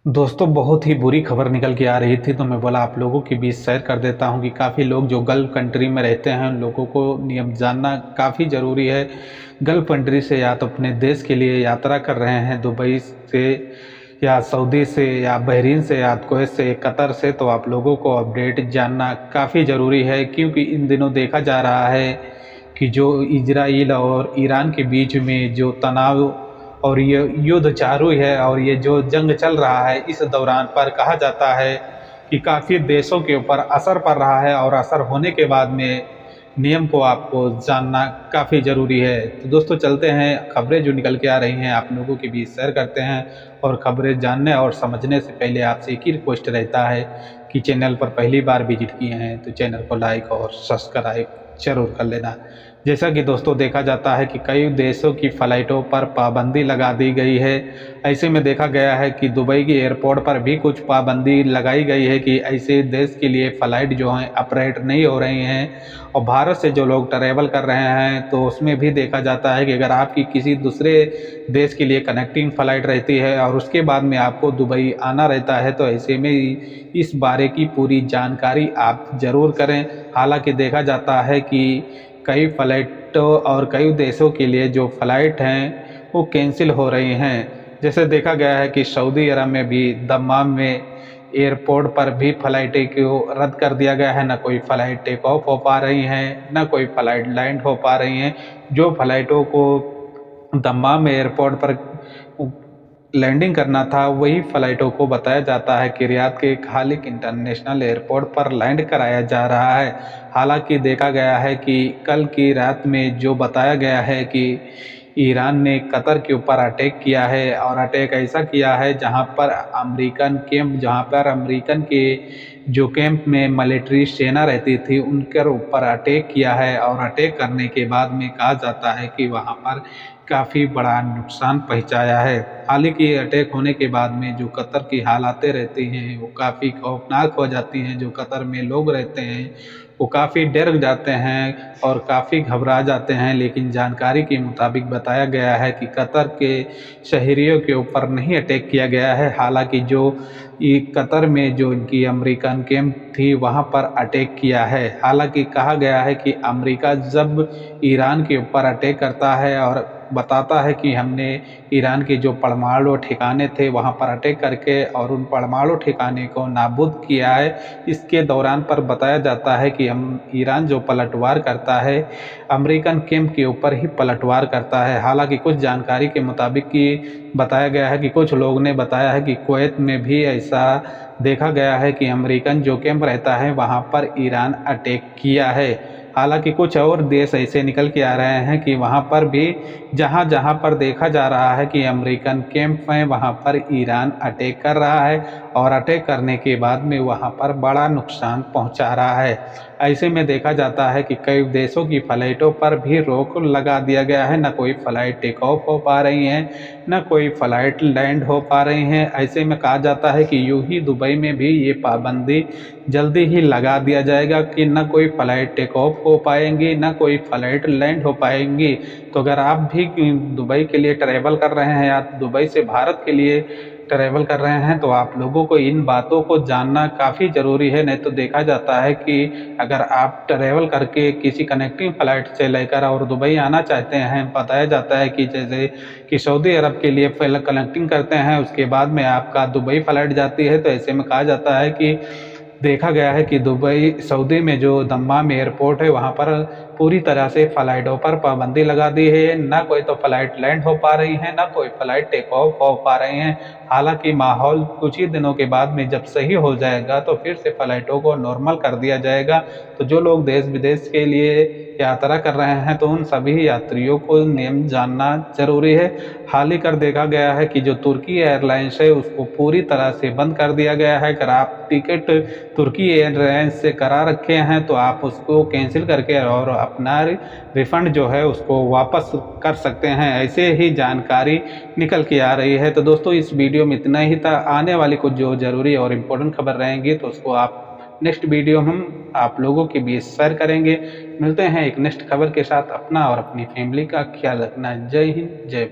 दोस्तों, बहुत ही बुरी खबर निकल के आ रही थी, तो मैं बोला आप लोगों के बीच शेयर कर देता हूं कि काफ़ी लोग जो गल्फ़ कंट्री में रहते हैं उन लोगों को नियम जानना काफ़ी ज़रूरी है। गल्फ़ कंट्री से या तो अपने देश के लिए यात्रा कर रहे हैं दुबई से या सऊदी से या बहरीन से या कुवैत से, कतर से, तो आप लोगों को अपडेट जानना काफ़ी ज़रूरी है, क्योंकि इन दिनों देखा जा रहा है कि जो इजराइल और ईरान के बीच में जो तनाव और ये युद्ध चालू है और ये जो जंग चल रहा है, इस दौरान पर कहा जाता है कि काफ़ी देशों के ऊपर असर पड़ रहा है और असर होने के बाद में नियम को आपको जानना काफ़ी ज़रूरी है। तो दोस्तों, चलते हैं, खबरें जो निकल के आ रही हैं आप लोगों के बीच शेयर करते हैं। और खबरें जानने और समझने से पहले आपसे एक ही रिक्वेस्ट रहता है कि चैनल पर पहली बार विजिट किए हैं तो चैनल को लाइक और सब्सक्राइब ज़रूर कर लेना। जैसा कि दोस्तों देखा जाता है कि कई देशों की फ़्लाइटों पर पाबंदी लगा दी गई है। ऐसे में देखा गया है कि दुबई के एयरपोर्ट पर भी कुछ पाबंदी लगाई गई है कि ऐसे देश के लिए फ़्लाइट जो हैं ऑपरेट नहीं हो रही हैं। और भारत से जो लोग ट्रैवल कर रहे हैं तो उसमें भी देखा जाता है कि अगर आपकी किसी दूसरे देश के लिए कनेक्टिंग फ़्लाइट रहती है और उसके बाद में आपको दुबई आना रहता है, तो ऐसे में इस बारे की पूरी जानकारी आप ज़रूर करें। हालांकि देखा जाता है कि कई फ़्लाइटों और कई देशों के लिए जो फ़्लाइट हैं वो कैंसिल हो रही हैं। जैसे देखा गया है कि सऊदी अरब में भी दम्माम में एयरपोर्ट पर भी फ़्लाइटें को रद्द कर दिया गया है। ना कोई फ़्लाइट टेक ऑफ हो पा रही हैं, ना कोई फ़्लाइट लैंड हो पा रही हैं। जो फ़्लाइटों को दम्माम एयरपोर्ट पर लैंडिंग करना था, वही फ़्लाइटों को बताया जाता है कि रियाद के खालिद इंटरनेशनल एयरपोर्ट पर लैंड कराया जा रहा है। हालांकि देखा गया है कि कल की रात में जो बताया गया है कि ईरान ने कतर के ऊपर अटैक किया है और अटैक ऐसा किया है जहां पर अमेरिकन के जो कैंप में मिलिट्री सेना रहती थी उनके ऊपर अटैक किया है। और अटैक करने के बाद में कहा जाता है कि वहां पर काफ़ी बड़ा नुकसान पहुंचाया है। हालांकि अटैक होने के बाद में जो कतर की हालातें रहती हैं वो काफ़ी खौफनाक हो जाती हैं। जो कतर में लोग रहते हैं वो काफ़ी डर जाते हैं और काफ़ी घबरा जाते हैं। लेकिन जानकारी के मुताबिक बताया गया है कि कतर के शहरियों के ऊपर नहीं अटैक किया गया है। हालांकि जो ये कतर में जो इनकी अमेरिकन कैंप थी वहां पर अटैक किया है। हालांकि कहा गया है कि अमेरिका जब ईरान के ऊपर अटैक करता है और बताता है कि हमने ईरान के जो परमाणु ठिकाने थे वहां पर अटैक करके और उन परमाणु ठिकाने को नाबूद किया है, इसके दौरान पर बताया जाता है कि हम ईरान जो पलटवार करता है अमेरिकन कैंप के ऊपर ही पलटवार करता है। हालांकि कुछ जानकारी के मुताबिक कि बताया गया है कि कुछ लोग ने बताया है कि कुवैत में भी ऐसा देखा गया है कि अमेरिकन जो कैंप रहता है वहां पर ईरान अटैक किया है। हालांकि कुछ और देश ऐसे निकल के आ रहे हैं कि वहां पर भी जहां जहां पर देखा जा रहा है कि अमेरिकन कैंप हैं वहां पर ईरान अटैक कर रहा है और अटैक करने के बाद में वहां पर बड़ा नुकसान पहुंचा रहा है। ऐसे में देखा जाता है कि कई देशों की फ़्लाइटों पर भी रोक लगा दिया गया है। न कोई फ़्लाइट टेक ऑफ हो पा रही हैं, न कोई फ़्लाइट लैंड हो पा रही हैं। ऐसे में कहा जाता है कि यूं ही दुबई में भी ये पाबंदी जल्दी ही लगा दिया जाएगा कि न कोई फ़्लाइट टेक ऑफ हो पाएंगी, न कोई फ़्लाइट लैंड हो पाएंगी। तो अगर आप भी दुबई के लिए ट्रैवल कर रहे हैं या दुबई से भारत के लिए ट्रैवल कर रहे हैं तो आप लोगों को इन बातों को जानना काफ़ी ज़रूरी है। नहीं तो देखा जाता है कि अगर आप ट्रैवल करके किसी कनेक्टिंग फ़्लाइट से लेकर और दुबई आना चाहते हैं, बताया जाता है कि जैसे कि सऊदी अरब के लिए पहले कनेक्टिंग करते हैं उसके बाद में आपका दुबई फ़्लाइट जाती है। तो ऐसे में कहा जाता है कि देखा गया है कि दुबई सऊदी में जो दम्माम एयरपोर्ट है वहाँ पर पूरी तरह से फ़्लाइटों पर पाबंदी लगा दी है। ना कोई तो फ़्लाइट लैंड हो पा रही है, ना कोई फ़्लाइट टेक ऑफ हो पा रहे हैं। हालांकि माहौल कुछ ही दिनों के बाद में जब सही हो जाएगा तो फिर से फ़्लाइटों को नॉर्मल कर दिया जाएगा। तो जो लोग देश विदेश के लिए यात्रा कर रहे हैं तो उन सभी यात्रियों को नियम जानना ज़रूरी है। हाल ही कर देखा गया है कि जो तुर्की एयरलाइंस है उसको पूरी तरह से बंद कर दिया गया है। अगर आप टिकट तुर्की एयरलाइंस से करा रखे हैं तो आप उसको कैंसिल करके और अपना रिफ़ंड जो है उसको वापस कर सकते हैं। ऐसे ही जानकारी निकल के आ रही है। तो दोस्तों, इस वीडियो में इतना ही था। आने वाली कुछ जो ज़रूरी और इम्पोर्टेंट खबर रहेंगी तो उसको आप नेक्स्ट वीडियो हम आप लोगों के बीच शेयर करेंगे। मिलते हैं एक नेक्स्ट खबर के साथ। अपना और अपनी फैमिली का ख्याल रखना। जय हिंद, जय भारत।